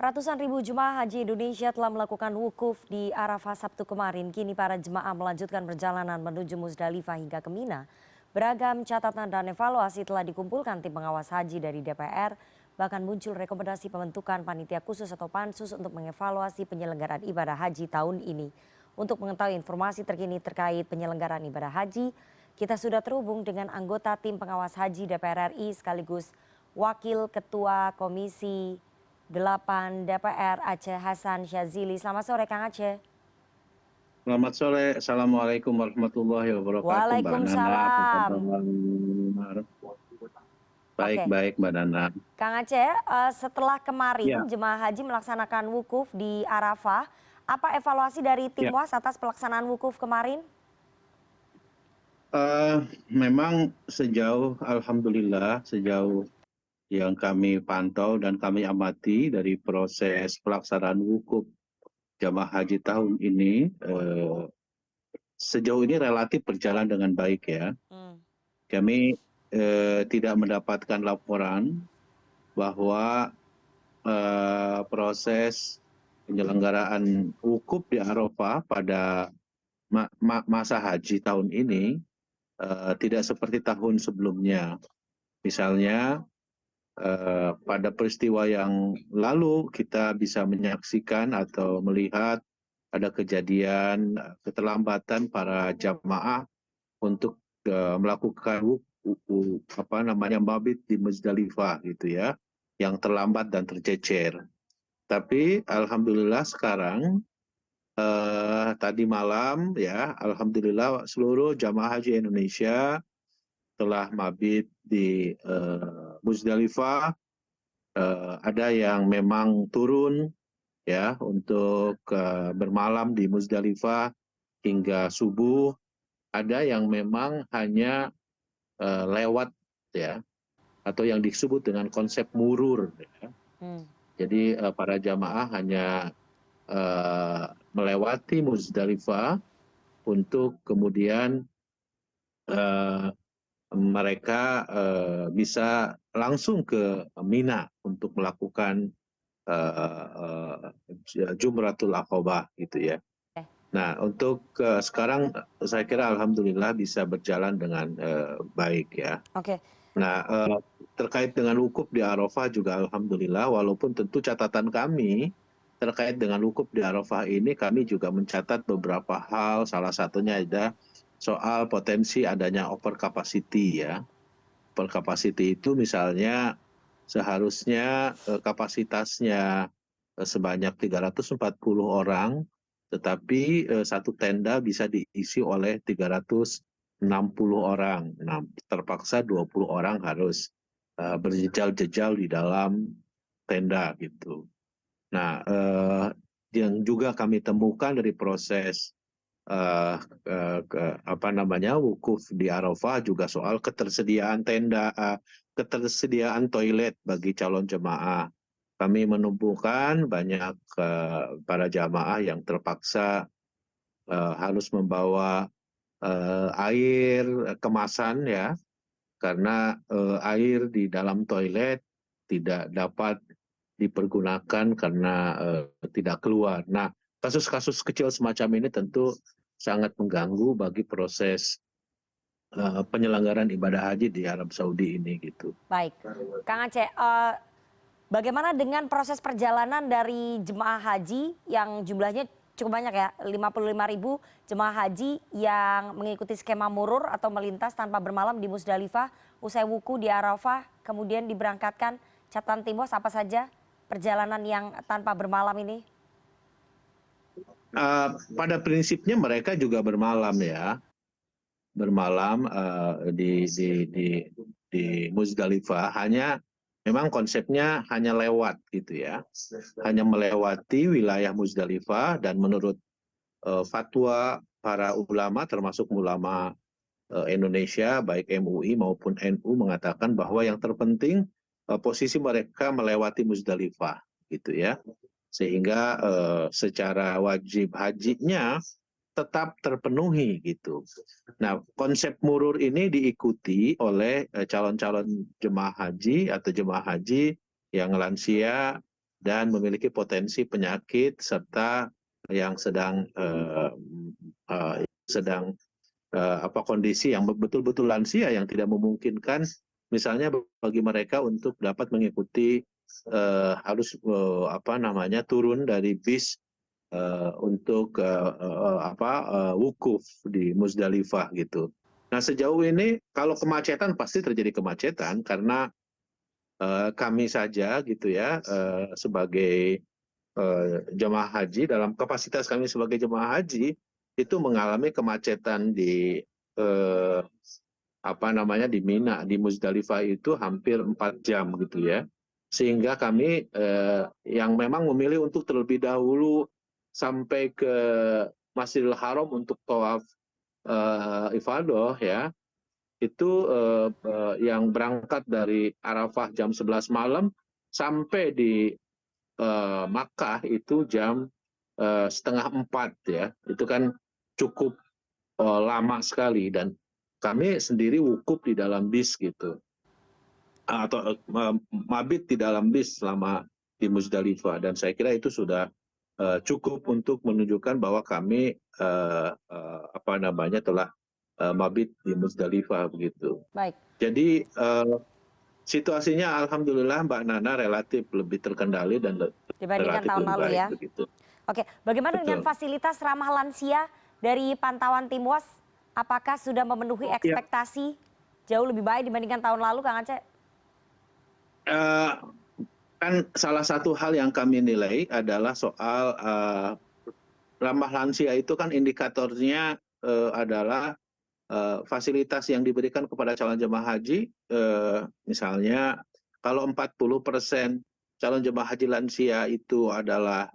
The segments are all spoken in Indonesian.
Ratusan ribu jemaah haji Indonesia telah melakukan wukuf di Arafah Sabtu kemarin. Kini para jemaah melanjutkan perjalanan menuju Musdalifah hingga ke Mina. Beragam catatan dan evaluasi telah dikumpulkan tim pengawas haji dari DPR. Bahkan muncul rekomendasi pembentukan panitia khusus atau pansus untuk mengevaluasi penyelenggaraan ibadah haji tahun ini. Untuk mengetahui informasi terkini terkait penyelenggaraan ibadah haji, kita sudah terhubung dengan anggota tim pengawas haji DPR RI sekaligus Wakil Ketua Komisi 8 DPR Aceh Hasan Syazili. Selamat sore Kang Aceh. Selamat sore, Assalamualaikum warahmatullahi wabarakatuh, Mbak Nana. Apa Waalaikumsalam. kabar? Oke, Baik, Mbak Nana. Kang Aceh, setelah kemarin Ya, jemaah haji melaksanakan wukuf di Arafah, apa evaluasi dari tim ya. WAS atas pelaksanaan wukuf kemarin? Eh, Memang Alhamdulillah, sejauh yang kami pantau dan kami amati dari proses pelaksanaan wukuf jamaah haji tahun ini, sejauh ini relatif berjalan dengan baik ya. Hmm. Kami tidak mendapatkan laporan bahwa proses penyelenggaraan wukuf di Arafah pada masa haji tahun ini tidak seperti tahun sebelumnya. Misalnya pada peristiwa yang lalu kita bisa menyaksikan atau melihat ada kejadian keterlambatan para jamaah untuk melakukan mabit di Muzdalifah gitu ya, yang terlambat dan tercecer. Tapi alhamdulillah sekarang tadi malam ya, alhamdulillah seluruh jamaah haji Indonesia telah mabit di Muzdalifah. Ada yang memang turun ya untuk bermalam di Muzdalifah hingga subuh. Ada yang memang hanya lewat ya, atau yang disebut dengan konsep murur ya. Jadi para jamaah hanya melewati Muzdalifah untuk kemudian mereka bisa langsung ke Mina untuk melakukan Jumratul Aqobah gitu ya. Nah, untuk sekarang saya kira alhamdulillah bisa berjalan dengan baik ya. Oke. Nah, terkait dengan wukuf di Arafah juga alhamdulillah, walaupun tentu catatan kami terkait dengan wukuf di Arafah ini, kami juga mencatat beberapa hal, salah satunya ada soal potensi adanya over capacity ya. Over capacity itu misalnya seharusnya kapasitasnya sebanyak 340 orang, tetapi satu tenda bisa diisi oleh 360 orang. Nah, terpaksa 20 orang harus berjejal-jejal di dalam tenda gitu. Nah, yang juga kami temukan dari proses wukuf di Arafah juga soal ketersediaan tenda, ketersediaan toilet bagi calon jemaah. Kami menemukan banyak para jamaah yang terpaksa harus membawa air kemasan ya, karena air di dalam toilet tidak dapat dipergunakan karena tidak keluar. Nah, kasus-kasus kecil semacam ini tentu sangat mengganggu bagi proses penyelenggaraan ibadah haji di Arab Saudi ini gitu. Baik, Kang Aceh, bagaimana dengan proses perjalanan dari jemaah haji yang jumlahnya cukup banyak ya, 55.000 jemaah haji yang mengikuti skema murur atau melintas tanpa bermalam di Musdalifah, usai wuku di Arafah, kemudian diberangkatkan. Catatan tim WAS apa saja perjalanan yang tanpa bermalam ini? Pada prinsipnya mereka juga bermalam ya, bermalam di Muzdalifah. Hanya memang konsepnya hanya lewat gitu ya, hanya melewati wilayah Muzdalifah, dan menurut fatwa para ulama termasuk ulama Indonesia baik MUI maupun NU mengatakan bahwa yang terpenting posisi mereka melewati Muzdalifah gitu ya, sehingga secara wajib hajinya tetap terpenuhi gitu. Nah, konsep murur ini diikuti oleh calon-calon jemaah haji atau jemaah haji yang lansia dan memiliki potensi penyakit serta yang sedang kondisi yang betul-betul lansia yang tidak memungkinkan misalnya bagi mereka untuk dapat mengikuti harus turun dari bis untuk wukuf di Musdalifah gitu. Nah sejauh ini kalau kemacetan pasti terjadi kemacetan karena kami saja gitu ya sebagai jemaah haji dalam kapasitas kami sebagai jemaah haji itu mengalami kemacetan di eh, di Mina di Musdalifah itu hampir 4 jam gitu ya. Sehingga kami yang memang memilih untuk terlebih dahulu sampai ke Masjidil Haram untuk tawaf ifadah ya. Itu yang berangkat dari Arafah jam 11 malam sampai di Makkah itu jam setengah 4 ya. Itu kan cukup lama sekali dan kami sendiri wukuf di dalam bis gitu atau mabit di dalam bis selama di Musdalifah dan saya kira itu sudah cukup untuk menunjukkan bahwa kami telah mabit di Musdalifah begitu. Baik. Jadi situasinya alhamdulillah Mbak Nana relatif lebih terkendali dan Dibandingkan relatif tahun lebih lalu baik ya. begitu. Oke, bagaimana dengan Betul. fasilitas ramah lansia dari pantauan tim WAS? Apakah sudah memenuhi Ya, ekspektasi jauh lebih baik dibandingkan tahun lalu, Kang Aceh? eh, kan salah satu hal yang kami nilai adalah soal ramah lansia itu kan indikatornya adalah fasilitas yang diberikan kepada calon jemaah haji, misalnya kalau 40% calon jemaah haji lansia itu adalah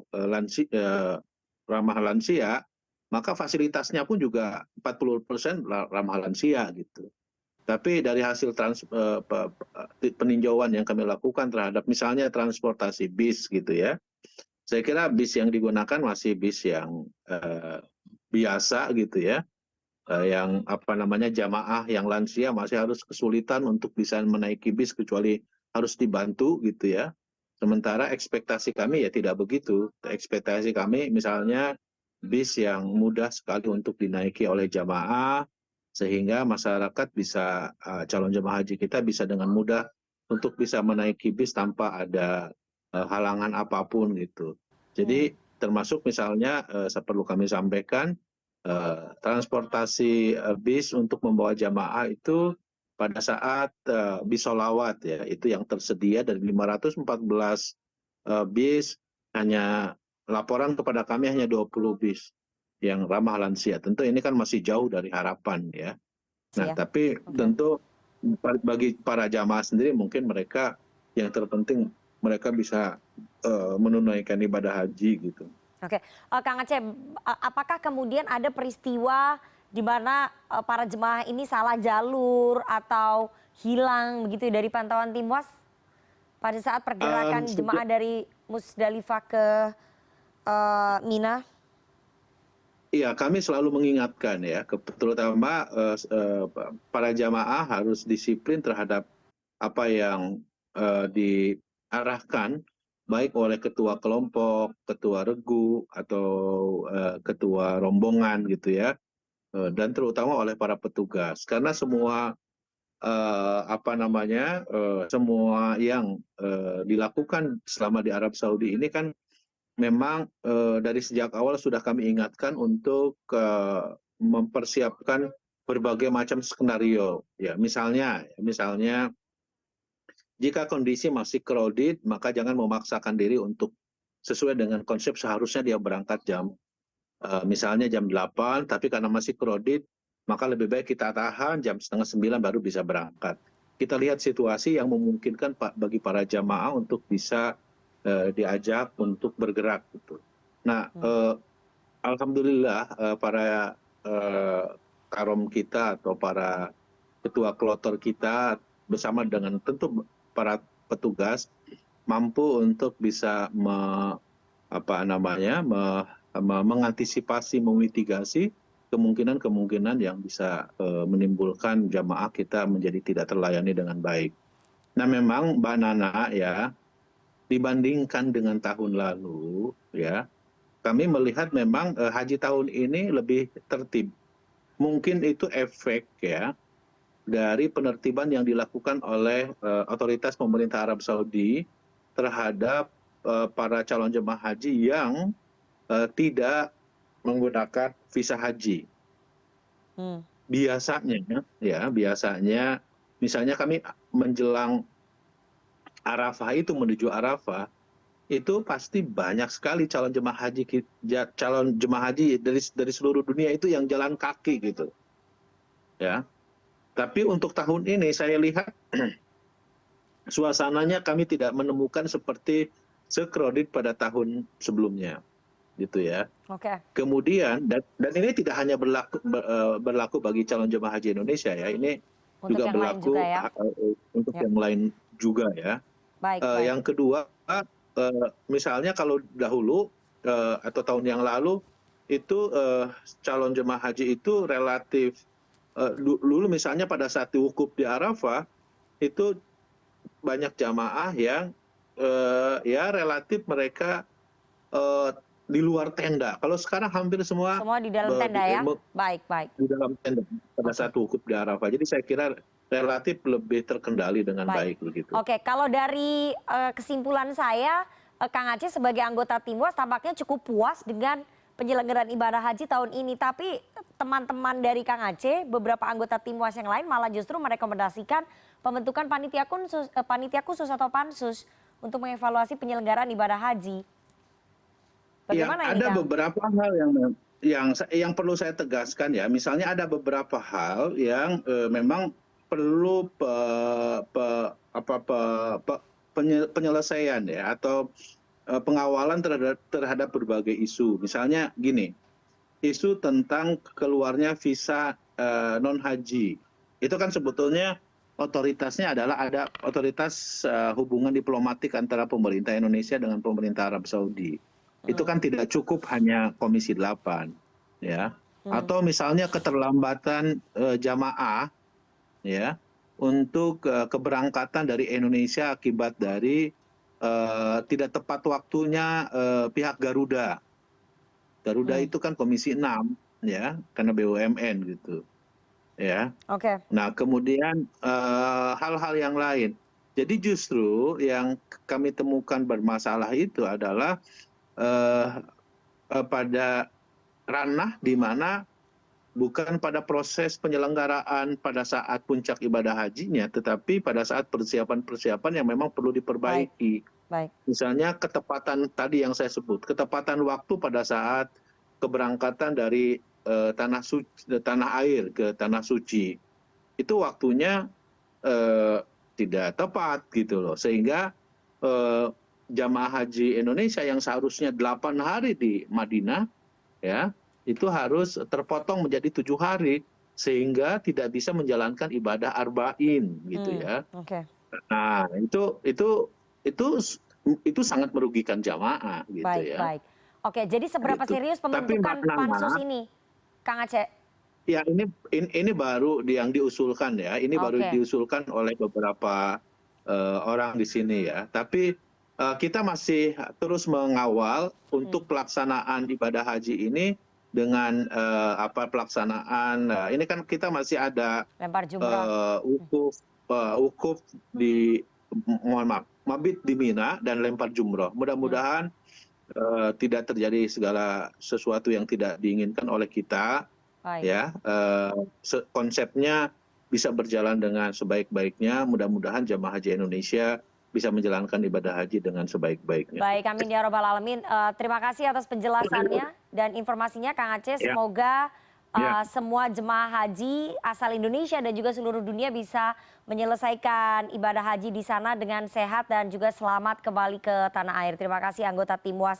ramah lansia, maka fasilitasnya pun juga 40% ramah lansia gitu. Tapi dari hasil peninjauan yang kami lakukan terhadap misalnya transportasi bis gitu ya, saya kira bis yang digunakan masih bis yang biasa gitu ya, yang jamaah yang lansia masih harus kesulitan untuk bisa menaiki bis kecuali harus dibantu gitu ya. Sementara ekspektasi kami ya tidak begitu. Ekspektasi kami misalnya bis yang mudah sekali untuk dinaiki oleh jamaah sehingga masyarakat bisa calon jemaah haji kita bisa dengan mudah untuk bisa menaiki bis tanpa ada halangan apapun gitu. Jadi termasuk misalnya perlu kami sampaikan transportasi bis untuk membawa jamaah itu pada saat bis sholawat ya itu yang tersedia dari 514 bis hanya laporan kepada kami hanya 20 bis yang ramah lansia. Tentu ini kan masih jauh dari harapan ya. Nah, Ya. tapi Oke. tentu bagi para jamaah sendiri mungkin mereka yang terpenting mereka bisa menunaikan ibadah haji gitu. Oke, Kang Aceh, apakah kemudian ada peristiwa di mana para jemaah ini salah jalur atau hilang begitu dari pantauan tim WAS pada saat pergerakan Sejak jemaah dari Musdalifah ke Mina? Iya, kami selalu mengingatkan ya, terutama para jamaah harus disiplin terhadap apa yang diarahkan, baik oleh ketua kelompok, ketua regu, atau ketua rombongan gitu ya, dan terutama oleh para petugas. Karena semua semua yang dilakukan selama di Arab Saudi ini kan memang dari sejak awal sudah kami ingatkan untuk mempersiapkan berbagai macam skenario. Ya, misalnya jika kondisi masih crowded, maka jangan memaksakan diri untuk sesuai dengan konsep seharusnya dia berangkat misalnya jam 8, tapi karena masih crowded, maka lebih baik kita tahan jam setengah 9 baru bisa berangkat. Kita lihat situasi yang memungkinkan bagi para jamaah untuk bisa diajak untuk bergerak gitu. Nah, alhamdulillah para karom kita atau para ketua kloter kita bersama dengan tentu para petugas mampu untuk bisa mengantisipasi, memitigasi kemungkinan-kemungkinan yang bisa menimbulkan jamaah kita menjadi tidak terlayani dengan baik. Nah memang Mbak Nana ya, dibandingkan dengan tahun lalu, ya, kami melihat memang haji tahun ini lebih tertib. Mungkin itu efek ya dari penertiban yang dilakukan oleh otoritas pemerintah Arab Saudi terhadap para calon jemaah haji yang tidak menggunakan visa haji. Hmm. Biasanya misalnya kami menjelang Arafah itu menuju Arafah, itu pasti banyak sekali calon jemaah haji dari seluruh dunia itu yang jalan kaki gitu, ya. Tapi untuk tahun ini saya lihat suasananya kami tidak menemukan seperti sekredit pada tahun sebelumnya, gitu ya. Oke. Kemudian dan ini tidak hanya berlaku bagi calon jemaah haji Indonesia ya, ini Untuk juga yang lain juga berlaku ya. untuk Ya. yang lain juga ya. Baik, baik. Yang kedua, misalnya kalau dahulu atau tahun yang lalu itu calon jemaah haji itu relatif dulu misalnya pada saat diwukuf di Arafah itu banyak jamaah yang ya relatif mereka di luar tenda. Kalau sekarang hampir semua Semua di dalam tenda ya. Baik, baik. di dalam tenda pada Oke. saat wukuf di Arafah. Jadi saya kira relatif lebih terkendali dengan Baik. baik begitu. Oke, kalau dari kesimpulan saya, Kang Aceh sebagai anggota Timwas tampaknya cukup puas dengan penyelenggaraan ibadah haji tahun ini. Tapi teman-teman dari Kang Aceh, beberapa anggota Timwas yang lain malah justru merekomendasikan pembentukan panitia khusus atau pansus untuk mengevaluasi penyelenggaraan ibadah haji. Ya, Bagaimana ini, ada Kang? beberapa hal yang perlu saya tegaskan ya. Misalnya ada beberapa hal yang memang perlu penyelesaian ya atau pengawalan terhadap berbagai isu. Misalnya gini, isu tentang keluarnya visa non haji. Itu kan sebetulnya otoritasnya adalah ada otoritas hubungan diplomatik antara pemerintah Indonesia dengan pemerintah Arab Saudi. Itu Hmm, kan tidak cukup hanya Komisi 8 ya. hmm, Atau misalnya keterlambatan jamaah ya untuk keberangkatan dari Indonesia akibat dari tidak tepat waktunya pihak Garuda. Garuda hmm. itu kan Komisi 6 ya, karena BUMN gitu ya. Oke. Nah, kemudian hal-hal yang lain. Jadi justru yang kami temukan bermasalah itu adalah eh, pada ranah di mana bukan pada proses penyelenggaraan pada saat puncak ibadah hajinya, tetapi pada saat persiapan-persiapan yang memang perlu Baik, diperbaiki. baik. Misalnya ketepatan tadi yang saya sebut, ketepatan waktu pada saat keberangkatan dari tanah air ke tanah suci. Itu waktunya tidak tepat gitu loh. Sehingga jamaah haji Indonesia yang seharusnya 8 hari di Madinah ya, itu harus terpotong menjadi 7 hari sehingga tidak bisa menjalankan ibadah arba'in gitu Hmm, ya. oke. Nah, itu sangat merugikan jamaah gitu Baik, ya. baik. Oke, jadi seberapa Gitu. serius Tapi Mbak pembentukan pansus Nana, ini, Kang Aceh? ya ini baru yang diusulkan ya. Ini baru Oke. diusulkan oleh beberapa orang di sini ya. Tapi kita masih terus mengawal Hmm. untuk pelaksanaan ibadah haji ini dengan pelaksanaan. Ini kan kita masih ada Lempar jumroh. wukuf di mohon maaf, mabit di Mina dan lempar jumroh. Hmm. Mudah-mudahan tidak terjadi segala sesuatu yang tidak diinginkan oleh kita Baik. ya. Konsepnya bisa berjalan dengan sebaik-baiknya. Mudah-mudahan jamaah haji Indonesia bisa menjalankan ibadah haji dengan sebaik-baiknya. Baik, amin ya robbal alamin. Terima kasih atas penjelasannya dan informasinya, Kang Aceh. Ya, Semoga ya. semua jemaah haji asal Indonesia dan juga seluruh dunia bisa menyelesaikan ibadah haji di sana dengan sehat dan juga selamat kembali ke tanah air. Terima kasih anggota Timwas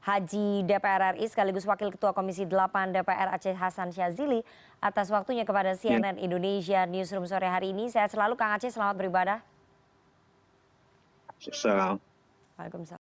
Haji DPR RI sekaligus Wakil Ketua Komisi 8 DPR Aceh Hasan Syazili atas waktunya kepada Ya. CNN Indonesia Newsroom sore hari ini. Sehat selalu Kang Aceh, selamat beribadah. Salam. Waalaikumsalam.